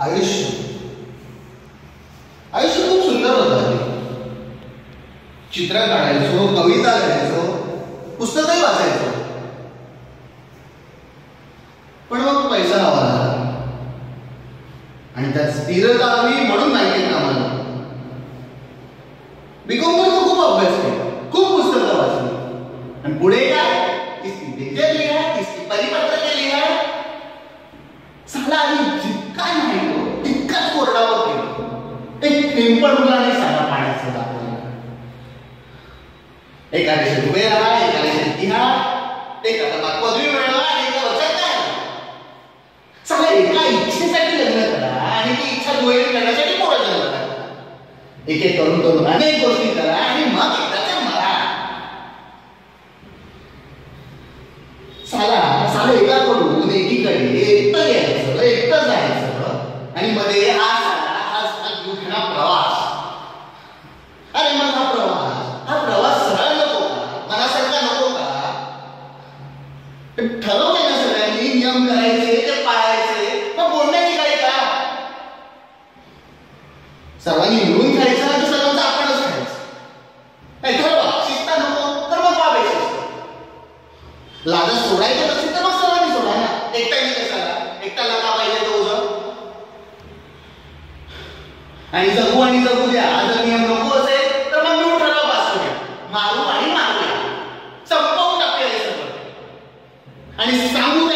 आयुष्य आयुष्य खूप सुंदर होतं. चित्र काढायचो, कविता लिहायचो, पुस्तकही वाचायचो. पण मग पैसा हवा झाला आणि त्यात स्थिरता हवी म्हणून बँकेत कामाला लागलो. बीकॉम मध्ये खूप अभ्यास केला, खूप पुस्तकं वाचली आणि पुढे काय इसकी लेक्चर लिहा, इसकी परिपत्रके लिहा. सगळा आधी जितका नाही तो तितकाच कोरडावर केला. एक पिंपळ मुलाने साधा पाण्याचा दाखवला. एका देशात उभे राहा, एका देशात इतिहास, एका टप्प्यात पदवी मिळवा आणि एका वर्षात काय सगळं एका इच्छेसाठी लग्न करा आणि ती इच्छा दुहेरी करण्यासाठी पोरं जन्म करा. एक एक करून करून अनेक गोष्टी करा आणि मग एकदाचा मरा. साला एकाकडून एकीकडे एकटं यायचं, एकटं जायचं आणि मध्ये हा दुःखना प्रवास. अरे मग हा प्रवास सरळ नको का, मनासारखा नको का? ठरवलंय ना सगळ्यांनी, नियम करायचे, ते पाळायचे, मग बोलण्याची काय का? सर्वांनी मिळून खायचं आणि सर्वांचं आपणच खायचं. नाही ठरवा, शिस्ता नको तर मग वागायचं. लाजच सोडायचं नसेल तर मग सर्वांनी सोडा ना. एकट्याने कशाला, एकट्याला का पाहिजे तो उजव? आणि जगू आणि जगू द्या. जर नियम नको असेल तर मग मिळून ठरवा, पास करूया, मारू आणि मारूया, संपवून टाकूया हे सगळं आणि सांगू